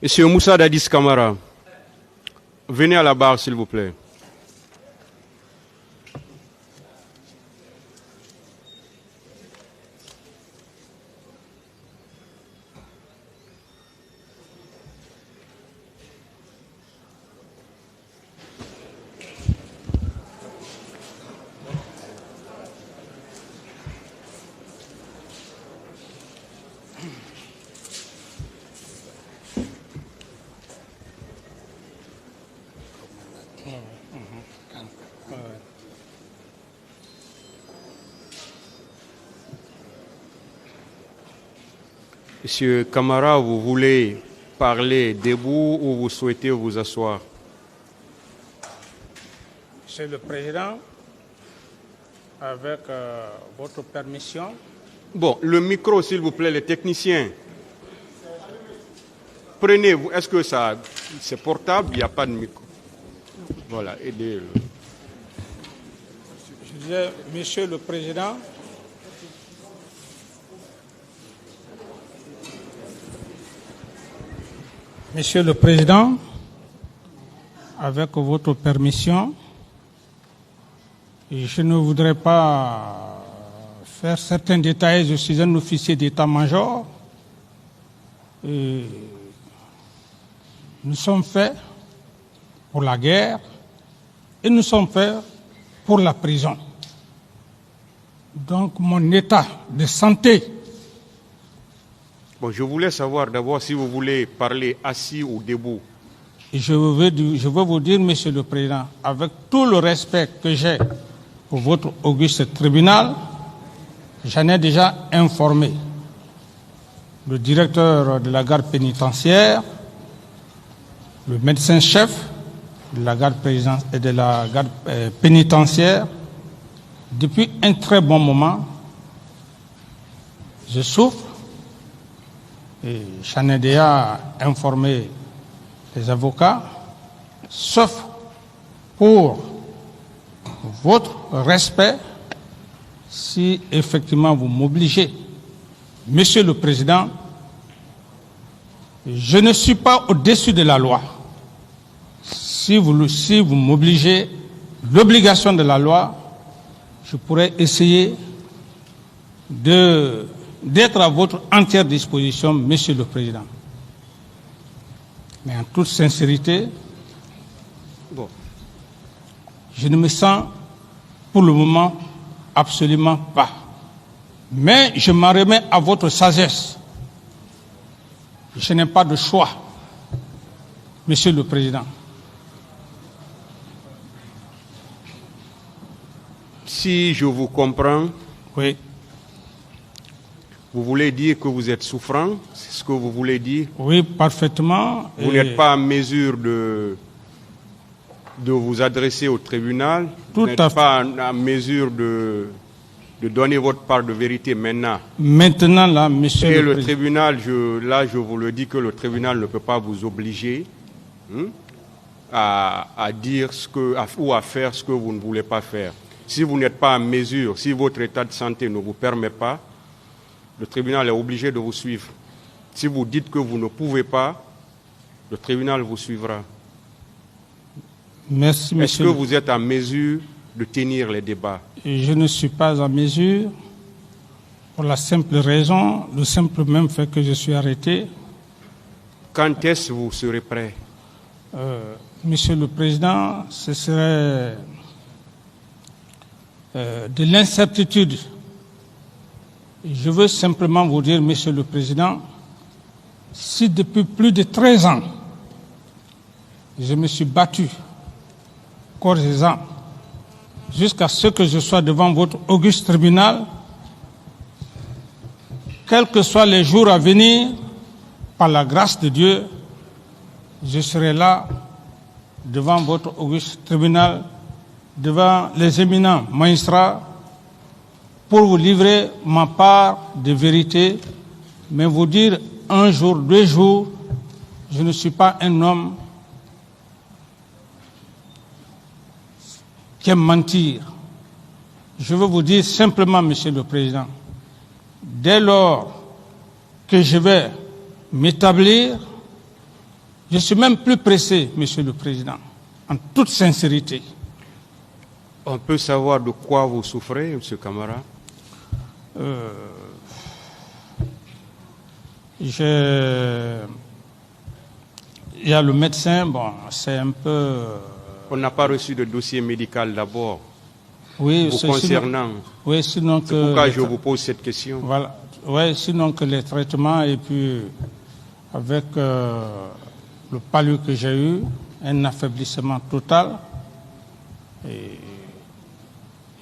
Monsieur Moussa Dadis Camara, venez à la barre, s'il vous plaît. Monsieur Camara, vous voulez parler debout ou vous souhaitez vous asseoir? Monsieur le Président, avec votre permission. Bon, le micro, s'il vous plaît, les techniciens. Prenez-vous. Est-ce que ça, c'est portable? Il n'y a pas de micro. Voilà, aidez-le. Je disais, Monsieur le Président, Monsieur le Président, avec votre permission, je ne voudrais pas faire certains détails. Je suis un officier d'état-major. Nous sommes faits pour la guerre et nous sommes faits pour la prison. Donc mon état de santé. Bon, je voulais savoir d'abord si vous voulez parler assis ou debout. Et je veux vous dire, Monsieur le Président, avec tout le respect que j'ai pour votre auguste tribunal, j'en ai déjà informé le directeur de la garde pénitentiaire, le médecin-chef de la garde pénitentiaire. Depuis un très bon moment, je souffre et j'en ai déjà informé les avocats, sauf pour votre respect, si effectivement vous m'obligez. Monsieur le Président, je ne suis pas au-dessus de la loi. Si vous m'obligez l'obligation de la loi, je pourrais essayer d'être à votre entière disposition, Monsieur le Président. Mais en toute sincérité, bon, je ne me sens pour le moment absolument pas. Mais je m'en remets à votre sagesse. Je n'ai pas de choix, Monsieur le Président. Si je vous comprends, oui. Vous voulez dire que vous êtes souffrant? C'est ce que vous voulez dire? Oui, parfaitement. Vous n'êtes pas en mesure de vous adresser au tribunal? Vous n'êtes pas en mesure de donner votre part de vérité maintenant? Maintenant, là, Monsieur le Président. Et le tribunal, je vous le dis que le tribunal ne peut pas vous obliger à dire ou à faire ce que vous ne voulez pas faire. Si vous n'êtes pas en mesure, si votre état de santé ne vous permet pas, le tribunal est obligé de vous suivre. Si vous dites que vous ne pouvez pas, le tribunal vous suivra. Merci, monsieur. Est-ce que vous êtes en mesure de tenir les débats? Je ne suis pas en mesure, pour la simple raison, le simple même fait que je suis arrêté. Quand est-ce que vous serez prêt? Monsieur le Président, ce serait de l'incertitude. Je veux simplement vous dire, Monsieur le Président, si depuis plus de 13 ans, je me suis battu corps et âme jusqu'à ce que je sois devant votre auguste tribunal, quels que soient les jours à venir, par la grâce de Dieu, je serai là devant votre auguste tribunal, devant les éminents magistrats, pour vous livrer ma part de vérité, mais vous dire un jour, 2 jours, je ne suis pas un homme qui aime mentir. Je veux vous dire simplement, Monsieur le Président, dès lors que je vais m'établir Je suis même plus pressé, Monsieur le Président, en toute sincérité. On peut savoir de quoi vous souffrez, M. Camara? Il y a le médecin, bon, c'est un peu... On n'a pas reçu de dossier médical d'abord Oui, vous concernant. Oui, sinon c'est pourquoi je vous pose cette question. Voilà. Oui, sinon que les traitements et puis avec le palu que j'ai eu, un affaiblissement total. Et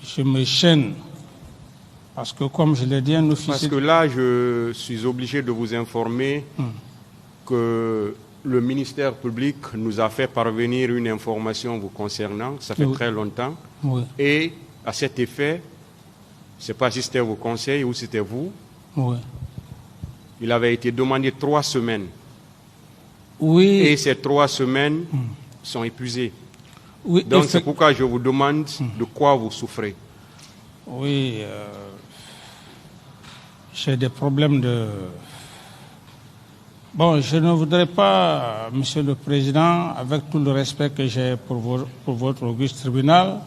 je me chaîne. Parce que comme je l'ai dit, un officier... Parce que là, je suis obligé de vous informer que le ministère public nous a fait parvenir une information vous concernant, ça fait très longtemps. Oui. Et à cet effet, je ne sais pas si c'était vos conseils ou si c'était vous, oui. Il avait été demandé 3 semaines. Oui. Et ces 3 semaines sont épuisées. Oui, donc c'est pourquoi je vous demande de quoi vous souffrez. Oui, j'ai des problèmes de... Bon, je ne voudrais pas, Monsieur le Président, avec tout le respect que j'ai pour votre auguste tribunal,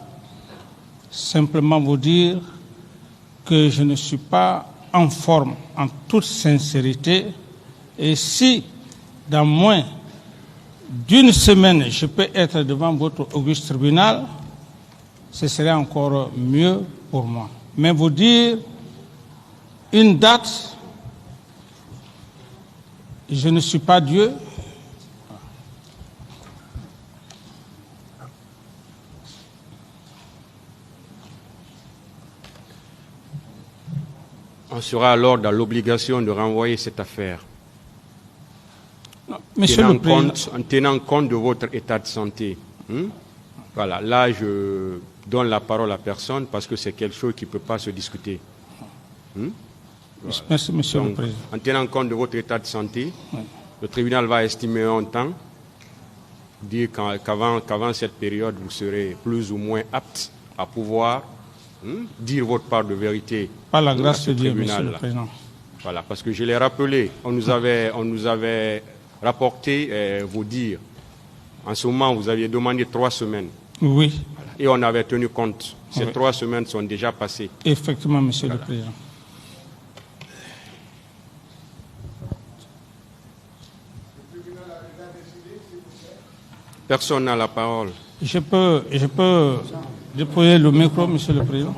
simplement vous dire que je ne suis pas en forme, en toute sincérité, et si dans moins d'une semaine je peux être devant votre auguste tribunal, ce serait encore mieux pour moi. Mais vous dire une date, je ne suis pas Dieu. On sera alors dans l'obligation de renvoyer cette affaire. Non, Monsieur le Président, en tenant compte de votre état de santé. Voilà, là je donne la parole à personne parce que c'est quelque chose qui ne peut pas se discuter. Voilà. Merci, Monsieur Donc, le Président. en tenant compte de votre état de santé, le tribunal va estimer un temps, dire qu'avant cette période, vous serez plus ou moins apte à pouvoir dire votre part de vérité. Par la grâce de Dieu, Monsieur le Président. Voilà, parce que je l'ai rappelé, on nous avait rapporté vos dires. En ce moment, vous aviez demandé 3 semaines. Oui. Voilà. Et on avait tenu compte. Ces 3 semaines sont déjà passées. Effectivement, Monsieur le Président. Personne n'a la parole. Je peux déployer le micro, Monsieur le Président.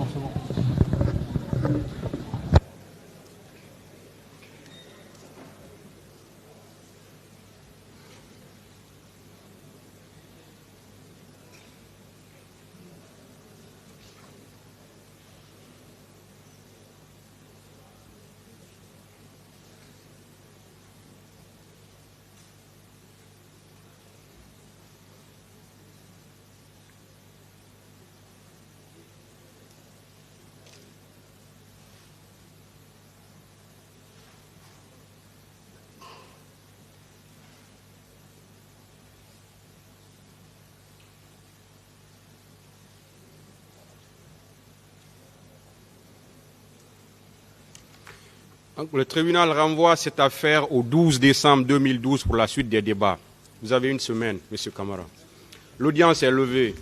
Donc, le tribunal renvoie cette affaire au 12 décembre 2012 pour la suite des débats. Vous avez une semaine, M. Camara. L'audience est levée.